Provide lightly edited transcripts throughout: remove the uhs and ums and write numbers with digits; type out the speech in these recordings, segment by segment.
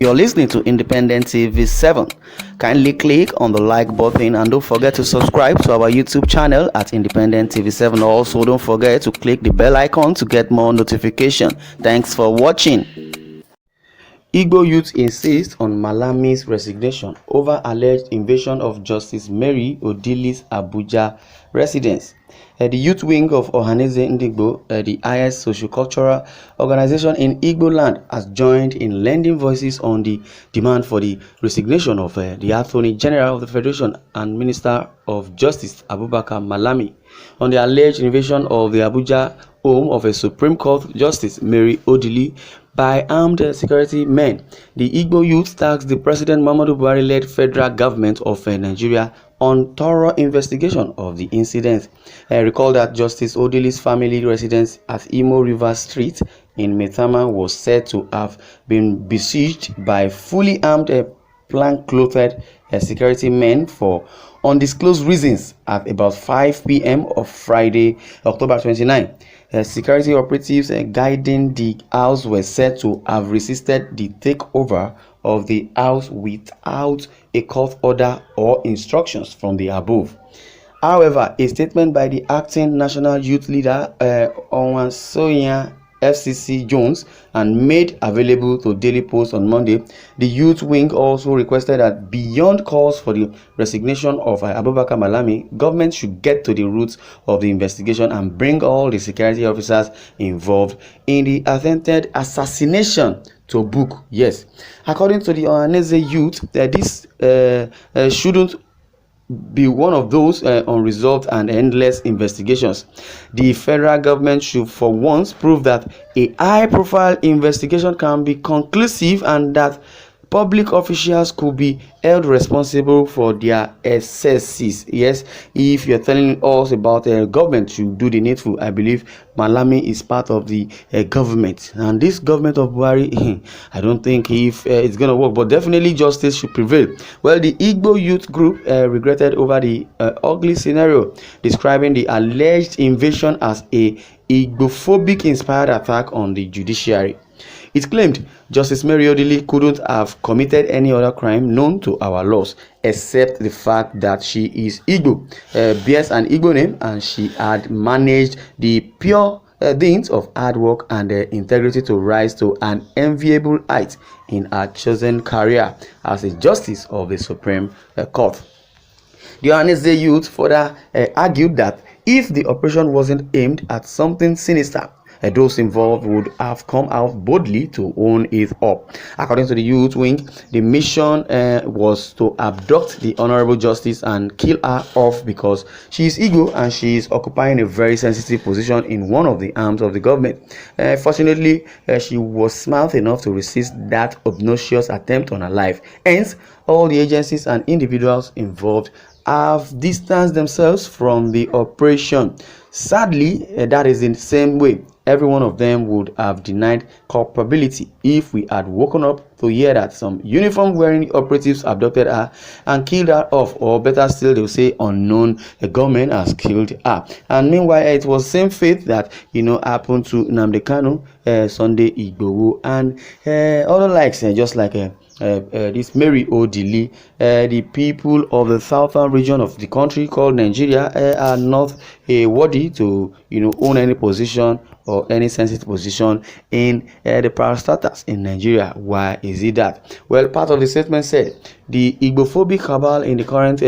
You're listening to Independent TV 7. Kindly click on the like button and don't forget to subscribe to our YouTube channel at Independent TV 7. Also, don't forget to click the bell icon to get more notification. Thanks for watching. Igbo youth insist on Malami's resignation over alleged invasion of Justice Mary Odili's Abuja residence. The youth wing of Ohaneze Ndigbo, the highest socio-cultural organization in Igbo land, has joined in lending voices on the demand for the resignation of the Attorney General of the Federation and Minister of Justice Abubakar Malami on the alleged invasion of the Abuja home of a Supreme Court Justice Mary Odili by armed security men. The Igbo youth tasked the President Muhammadu Buhari-led federal government of Nigeria on thorough investigation of the incident. Recall that Justice Odili's family residence at Imo River Street in Metama was said to have been besieged by fully armed plain-clothed security men for undisclosed reasons at about 5 p.m. of Friday, October 29. Security operatives guiding the house were said to have resisted the takeover of the house without a court order or instructions from the above. However, a statement by the acting national youth leader Onwansoya FCC Jones and made available to Daily Post on Monday, the youth wing also requested that beyond calls for the resignation of Abubakar Malami, government should get to the roots of the investigation and bring all the security officers involved in the attempted assassination to book. Yes, according to the Ohaneze youth, this shouldn't be one of those unresolved and endless investigations. The federal government should for once prove that a high-profile investigation can be conclusive and that public officials could be held responsible for their excesses. Yes, if you're telling us about the government should do the needful, I believe Malami is part of the government, and this government of Buhari, I don't think if it's gonna work, but definitely justice should prevail. Well, the Igbo youth group regretted over the ugly scenario, describing the alleged invasion as a Igbophobic inspired attack on the judiciary. It claimed Justice Mary Odili couldn't have committed any other crime known to our laws except the fact that she is Igbo, bears an Igbo name, and she had managed the pure deeds of hard work and integrity to rise to an enviable height in her chosen career as a justice of the Supreme Court. The Ohaneze youth further argued that if the operation wasn't aimed at something sinister, those involved would have come out boldly to own it up. According to the youth wing, the mission was to abduct the Honorable Justice and kill her off because she is Igbo and she is occupying a very sensitive position in one of the arms of the government. Fortunately, she was smart enough to resist that obnoxious attempt on her life. Hence, all the agencies and individuals involved have distanced themselves from the operation. Sadly, that is in the same way every one of them would have denied culpability if we had woken up to hear that some uniform wearing operatives abducted her and killed her off, or better still, they will say unknown gunmen has killed her. And meanwhile, it was same fate that happened to Nnamdi Kanu, Sunday Igboho, and other likes, just like this Mary Odili. The people of the southern region of the country called Nigeria are not worthy to own any position or any sensitive position in the parastatals in Nigeria. Why is it that? Well, part of the statement said the Igbophobic cabal in the current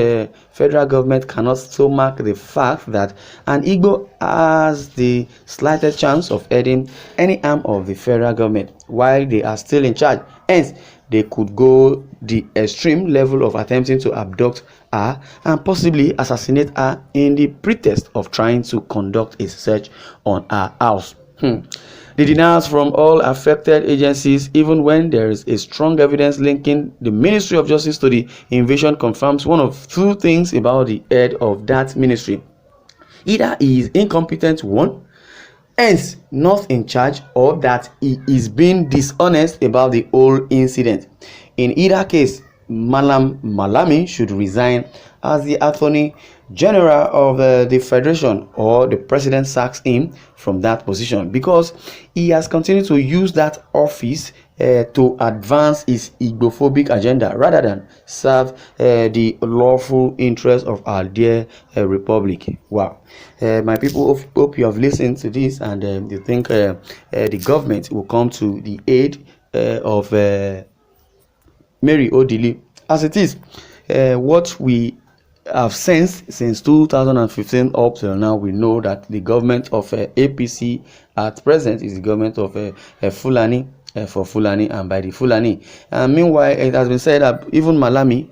federal government cannot stomach the fact that an Igbo has the slightest chance of heading any arm of the federal government while they are still in charge. Hence, they could go the extreme level of attempting to abduct her and possibly assassinate her in the pretext of trying to conduct a search on her house. The denials from all affected agencies, even when there is a strong evidence linking the Ministry of Justice to the invasion, confirms one of two things about the head of that ministry. Either he is incompetent, one, hence not in charge, or that he is being dishonest about the whole incident. In either case, Malami should resign as the Attorney General of the Federation, or the President sacks him from that position, because he has continued to use that office to advance his Igbophobic agenda rather than serve the lawful interests of our dear republic. Wow. My people, hope you have listened to this, and you think the government will come to the aid of Mary Odili. As it is, what we have sensed since 2015 up till now, we know that the government of APC at present is the government of Fulani, for Fulani and by the Fulani. And meanwhile, it has been said that even Malami,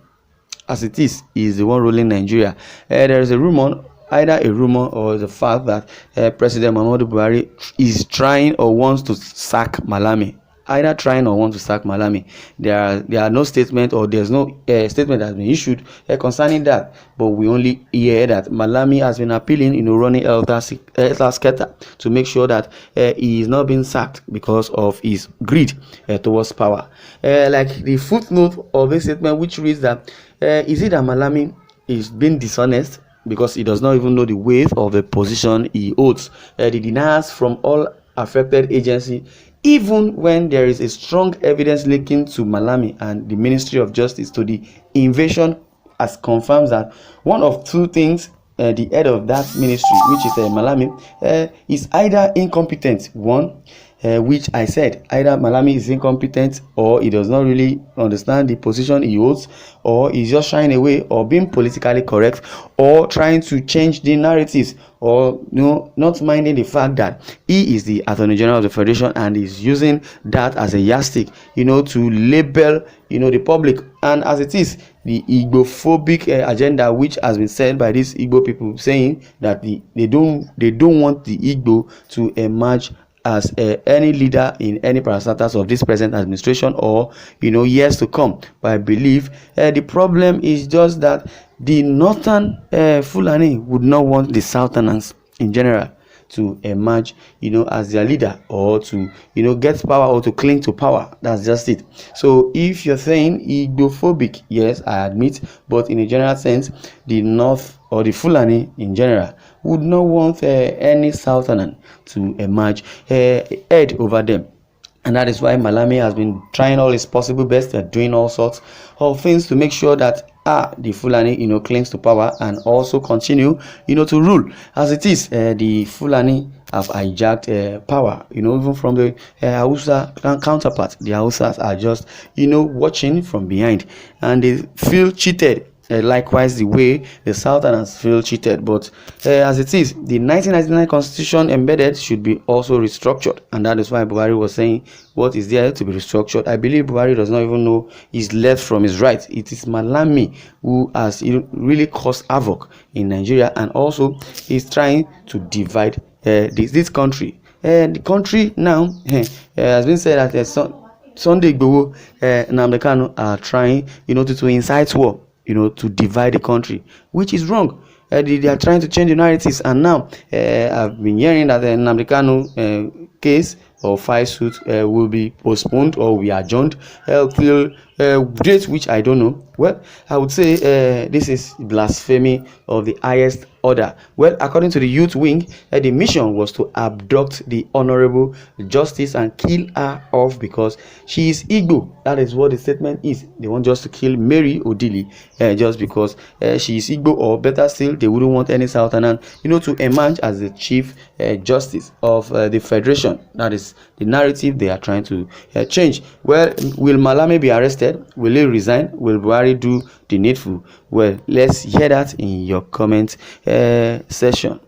as it is the one ruling Nigeria. There is a rumor, either a rumor or the fact that President Muhammadu Buhari is trying or wants to sack Malami. Either trying or want to sack Malami. There are no statement, or there's no statement that has been issued concerning that. But we only hear that Malami has been appealing, running Elder Scatter to make sure that he is not being sacked because of his greed towards power. Like the footnote of this statement, which reads that is it that Malami is being dishonest because he does not even know the weight of the position he holds? The deniers from all affected agencies, even when there is a strong evidence linking to Malami and the Ministry of Justice to the invasion, as confirms that one of two things the head of that ministry, which is Malami, is either incompetent. One, which I said, either Malami is incompetent, or he does not really understand the position he holds, or he's just shying away, or being politically correct, or trying to change the narratives, or not minding the fact that he is the Attorney General of the Federation and is using that as a yardstick, to label, the public. And as it is, the Igbophobic agenda, which has been said by these Igbo people, saying that they don't want the Igbo to emerge as any leader in any parastatus of this present administration, or years to come. But I believe the problem is just that the northern Fulani would not want the southerners in general to emerge as their leader, or to get power, or to cling to power. That's just it. So if you're saying Igbophobic, yes, I admit, but in a general sense, the north or the Fulani in general would not want any southerner to emerge head over them. And that is why Malami has been trying all his possible best at doing all sorts of things to make sure that the Fulani clings to power and also continue to rule. As it is, the Fulani have hijacked power, even from the Hausa counterpart. The Hausas are just watching from behind, and they feel cheated. Likewise, the way the Southerners feel cheated. But as it is, the 1999 constitution embedded should be also restructured, and that is why Buhari was saying what is there to be restructured. I believe Buhari does not even know his left from his right. It is Malami who has really caused havoc in Nigeria, and also is trying to divide this country. The country now has been said that Sunday Igboho and Nnamdi Kanu are trying to incite war, to divide the country, which is wrong. They are trying to change the narratives, and now I've been hearing that the Nnamdi Kanu case or file suit will be postponed or will be adjourned till date which I don't know. Well, I would say this is blasphemy of the highest order. Well, according to the youth wing, the mission was to abduct the honorable justice and kill her off because she is Igbo. That is what the statement is. They want just to kill Mary Odili just because she is Igbo, or better still, they wouldn't want any Southerner, to emerge as the chief justice of the federation. That is the narrative they are trying to change. Well, will Malami be arrested? Will he resign? Will Buhari do the needful? Well, let's hear that in your comment section.